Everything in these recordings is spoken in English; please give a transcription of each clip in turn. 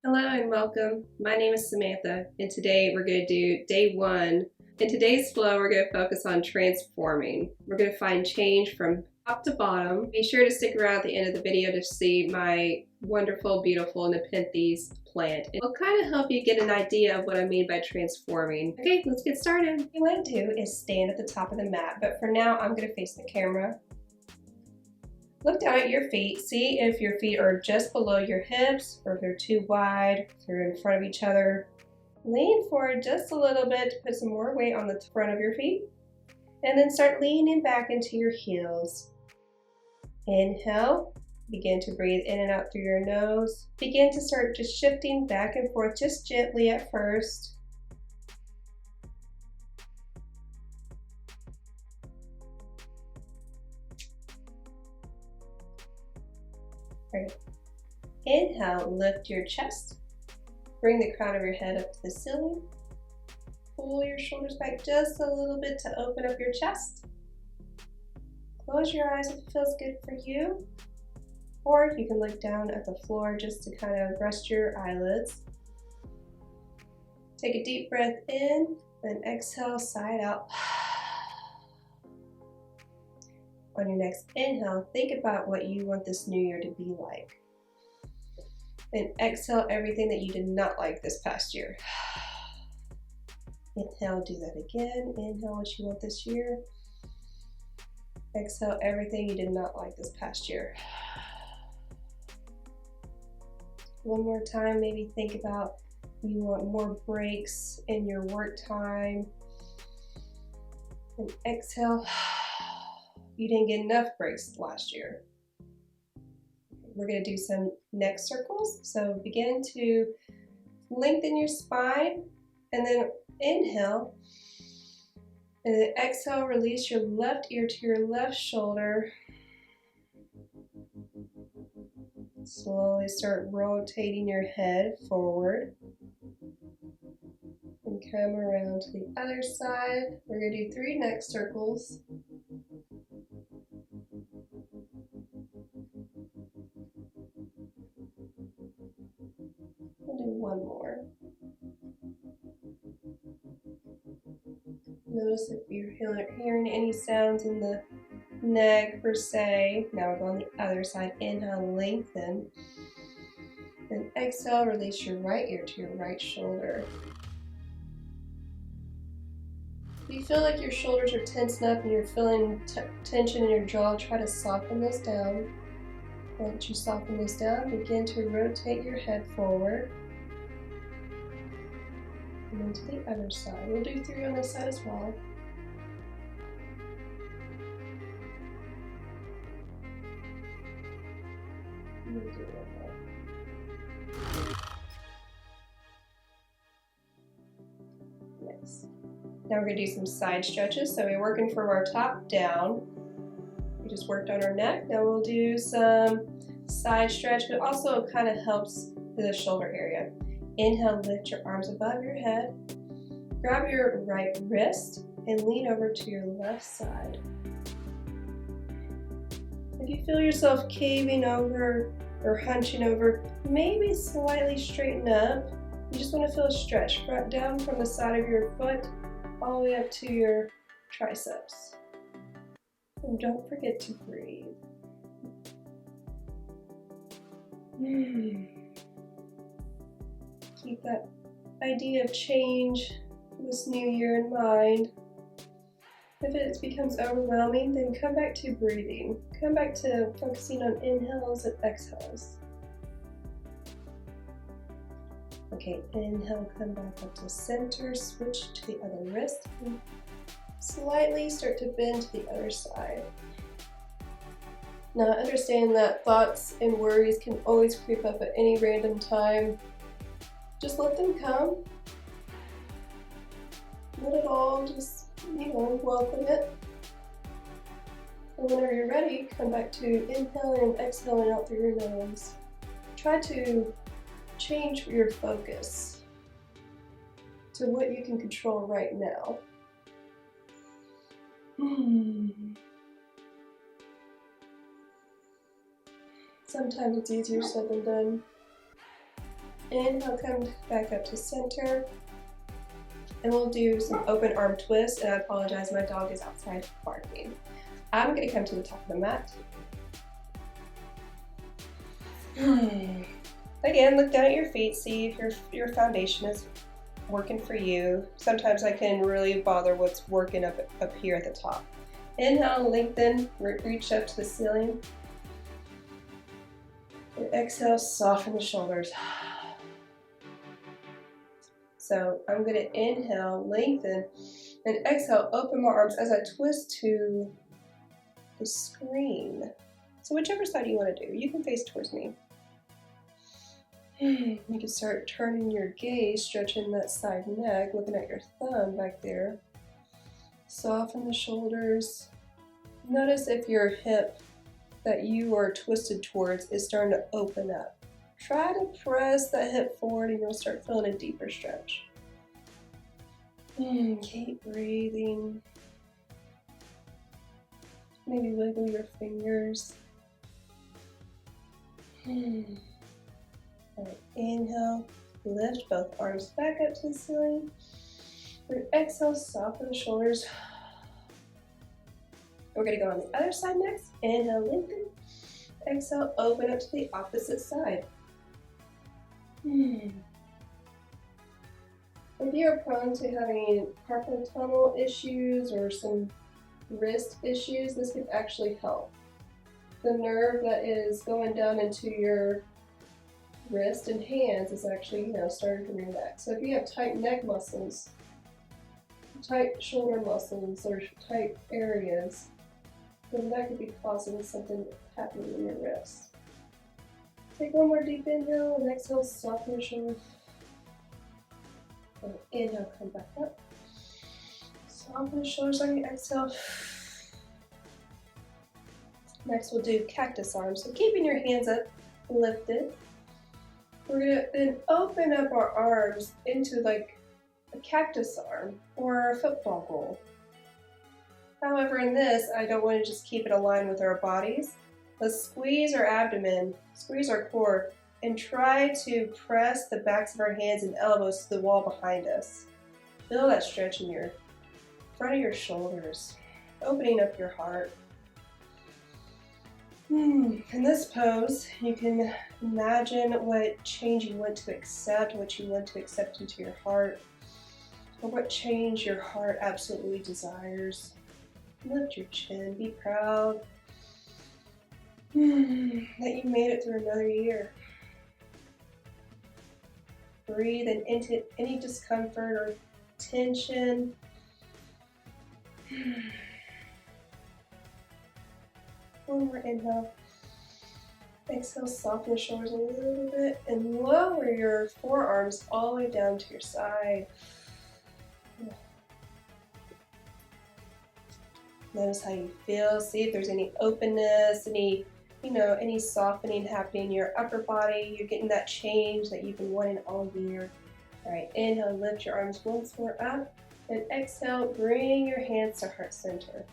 Hello and welcome. My name is Samantha, and today we're going to do day one. In today's flow, we're going to focus on transforming. We're going to find change from top to bottom. Be sure to stick around at the end of the video to see my wonderful, beautiful Nepenthes plant. It'll kind of help you get an idea of what I mean by transforming. Okay, let's get started. What you want to do is stand at the top of the mat, but for now, I'm going to face the camera. Look down at your feet. See if your feet are just below your hips or if they're too wide, if they're in front of each other. Lean forward just a little bit to put some more weight on the front of your feet. And then start leaning back into your heels. Inhale. Begin to breathe in and out through your nose. Begin to start just shifting back and forth just gently at first. Great. Inhale, lift your chest. Bring the crown of your head up to the ceiling. Pull your shoulders back just a little bit to open up your chest. Close your eyes if it feels good for you. Or you can look down at the floor just to kind of rest your eyelids. Take a deep breath in, then exhale, side out. On your next inhale, think about what you want this new year to be like. And exhale everything that you did not like this past year. Inhale, do that again. Inhale what you want this year. Exhale everything you did not like this past year. One more time, maybe think about you want more breaks in your work time. And exhale. You didn't get enough breaks last year. We're going to do some neck circles. So begin to lengthen your spine and then inhale. And then exhale, release your left ear to your left shoulder. Slowly start rotating your head forward. And come around to the other side. We're going to do 3 neck circles. We'll do one more. Notice if you're hearing any sounds in the neck per se. Now we're going on the other side. Inhale, lengthen. Then exhale, release your right ear to your right shoulder. If you feel like your shoulders are tensing up and you're feeling tension in your jaw, try to soften this down. Once you soften this down, begin to rotate your head forward. And then to the other side. We'll do 3 on this side as well. We'll do one more. Yes. Now we're going to do some side stretches. So we're working from our top down. We just worked on our neck. Now we'll do some side stretch, but also kind of helps the shoulder area. Inhale, lift your arms above your head. Grab your right wrist and lean over to your left side. If you feel yourself caving over or hunching over, maybe slightly straighten up. You just want to feel a stretch down from the side of your foot all the way up to your triceps. And don't forget to breathe. Keep that idea of change this new year in mind. If it becomes overwhelming, then come back to breathing. Come back to focusing on inhales and exhales. Okay, inhale, come back up to center, switch to the other wrist, and slightly start to bend to the other side. Now understand that thoughts and worries can always creep up at any random time. Just let them come. Let it all just, welcome it. And whenever you're ready, come back to inhaling and exhaling out through your nose. Try to change your focus to what you can control right now. Sometimes it's easier said than done. Inhale, come back up to center. And we'll do some open arm twists, and I apologize, my dog is outside barking. I'm gonna come to the top of the mat. Again, look down at your feet, see if your foundation is working for you. Sometimes I can really bother what's working up here at the top. Inhale, lengthen, reach up to the ceiling. And exhale, soften the shoulders. So I'm going to inhale, lengthen, and exhale, open my arms as I twist to the screen. So whichever side you want to do, you can face towards me. You can start turning your gaze, stretching that side neck, looking at your thumb back there. Soften the shoulders. Notice if your hip that you are twisted towards is starting to open up. Try to press that hip forward and you'll start feeling a deeper stretch. Keep breathing. Maybe wiggle your fingers. All right, inhale, lift both arms back up to the ceiling. And exhale, soften the shoulders. We're going to go on the other side next. Inhale, lengthen. Exhale, open up to the opposite side. If you're prone to having carpal tunnel issues or some wrist issues, this can actually help. The nerve that is going down into your wrist and hands is actually, starting to relax. So if you have tight neck muscles, tight shoulder muscles, or tight areas, then that could be causing something happening in your wrist. Take one more deep inhale and exhale, soften the shoulders. And inhale, come back up. Soften the shoulders on your exhale. Next we'll do cactus arms. So keeping your hands up, lifted. We're gonna then open up our arms into like a cactus arm or a football goal. However, in this, I don't want to just keep it aligned with our bodies. Let's squeeze our abdomen, squeeze our core, and try to press the backs of our hands and elbows to the wall behind us. Feel that stretch in your front of your shoulders, opening up your heart. In this pose, you can imagine what change you want to accept, what you want to accept into your heart, or what change your heart absolutely desires. Lift your chin, be proud that you made it through another year. Breathe and into any discomfort or tension. One more inhale. Exhale, soften the shoulders a little bit and lower your forearms all the way down to your side. Notice how you feel. See if there's any openness, any softening happening in your upper body. You're getting that change that you've been wanting all year. All right, inhale, lift your arms once more up. And exhale, bring your hands to heart center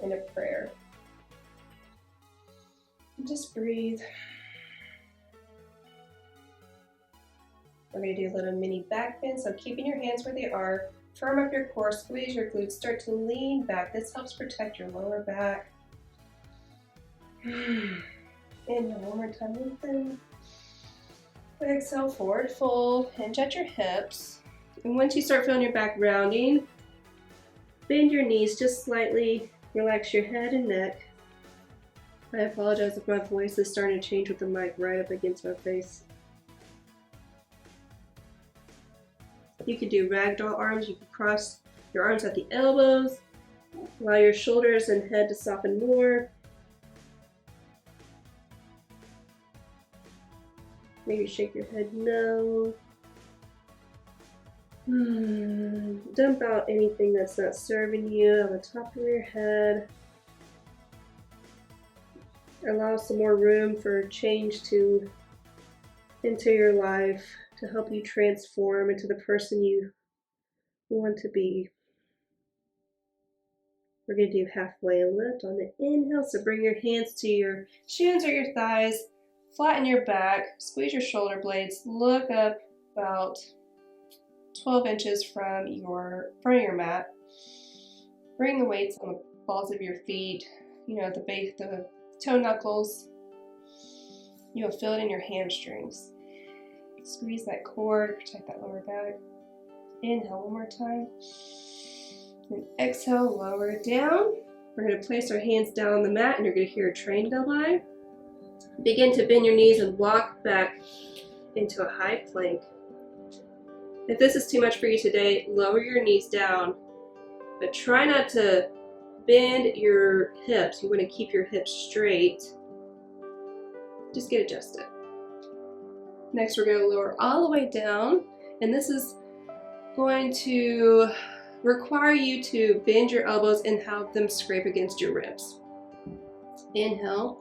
in a prayer. And just breathe. We're going to do a little mini back bend. So keeping your hands where they are. Firm up your core, squeeze your glutes, start to lean back. This helps protect your lower back. Inhale one more time, lengthen. Exhale, forward fold, hinge at your hips. And once you start feeling your back rounding, bend your knees just slightly, relax your head and neck. I apologize if my voice is starting to change with the mic right up against my face. You could do ragdoll arms. You could cross your arms at the elbows, allow your shoulders and head to soften more. Maybe shake your head no. Dump out anything that's not serving you on the top of your head. Allow some more room for change to enter your life to help you transform into the person you want to be. We're going to do halfway lift on the inhale. So bring your hands to your shins or your thighs. flatten your back, squeeze your shoulder blades, look up about 12 inches from your front of your mat. Bring the weights on the balls of your feet, at the base, the toe knuckles. You'll feel it in your hamstrings. Squeeze that cord, protect that lower back. Inhale one more time. And exhale, lower it down. We're going to place our hands down on the mat and you're going to hear a train go by. Begin to bend your knees and walk back into a high plank. If this is too much for you today, lower your knees down, but try not to bend your hips. You want to keep your hips straight. Just get adjusted. Next, we're going to lower all the way down, and this is going to require you to bend your elbows and have them scrape against your ribs. Inhale,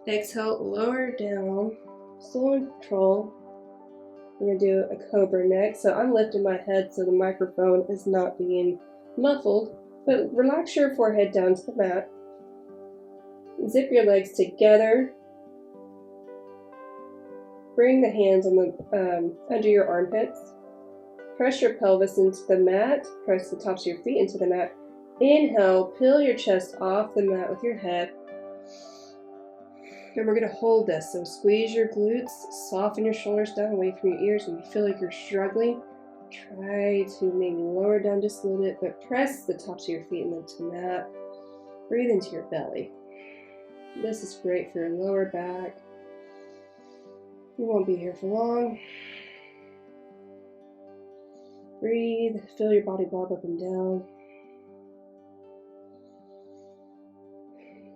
exhale, lower down, slow and control. We're going to do a cobra next. So I'm lifting my head so the microphone is not being muffled, but relax your forehead down to the mat. Zip your legs together. Bring the hands on the under your armpits. Press your pelvis into the mat. Press the tops of your feet into the mat. Inhale, peel your chest off the mat with your head. And we're going to hold this. So squeeze your glutes, soften your shoulders down away from your ears. When you feel like you're struggling, try to maybe lower down just a little bit, but press the tops of your feet into the mat. Breathe into your belly. This is great for your lower back. You won't be here for long. Breathe, feel your body bob up and down.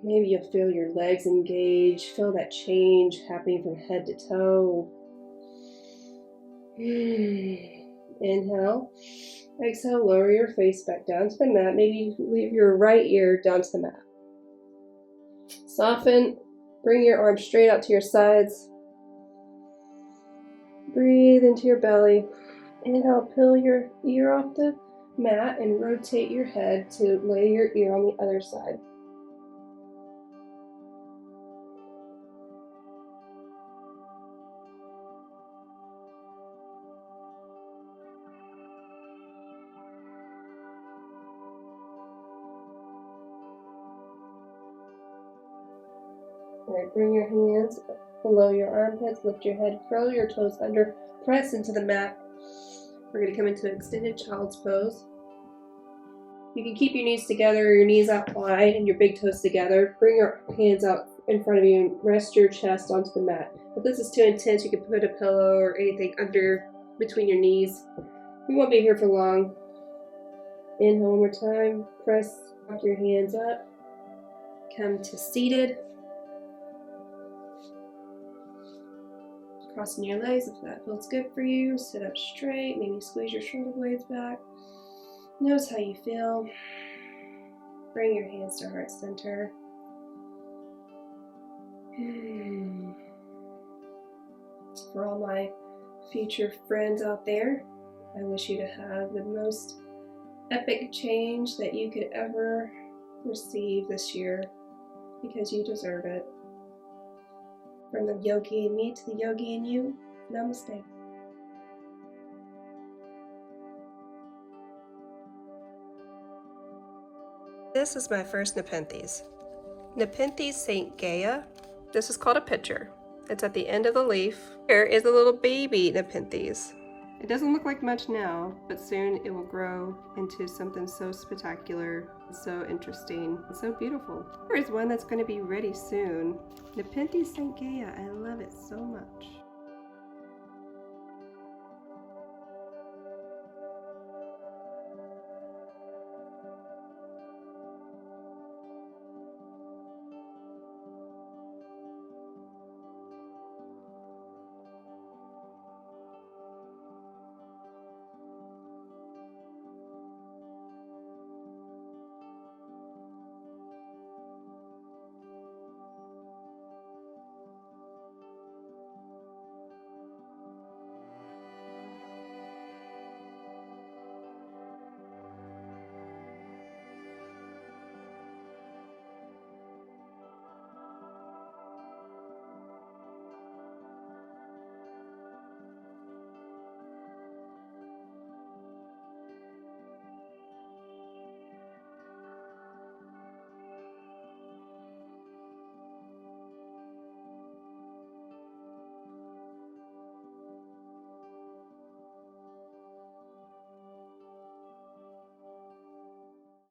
Maybe you'll feel your legs engage, feel that change happening from head to toe. Inhale, exhale, lower your face back down to the mat. Maybe leave your right ear down to the mat. Soften, bring your arms straight out to your sides. Breathe into your belly. Inhale, peel your ear off the mat and rotate your head to lay your ear on the other side. All right, bring your hands below your armpits, lift your head, curl your toes under, press into the mat. We're going to come into an extended child's pose. You can keep your knees together, your knees out wide, and your big toes together. Bring your hands out in front of you and rest your chest onto the mat. If this is too intense, you can put a pillow or anything under between your knees. We won't be here for long. Inhale one more time. Press, walk your hands up. Come to seated. Crossing your legs if that feels good for you. Sit up straight. Maybe squeeze your shoulder blades back. Notice how you feel. Bring your hands to heart center. For all my future friends out there, I wish you to have the most epic change that you could ever receive this year, because you deserve it. From the yogi in me to the yogi in you, namaste. This is my first Nepenthes. Nepenthes St. Gaia. This is called a pitcher. It's at the end of the leaf. Here is a little baby Nepenthes. It doesn't look like much now, but soon it will grow into something so spectacular, so interesting, and so beautiful. There is one that's going to be ready soon. Nepenthes St. Gaia. I love it so much.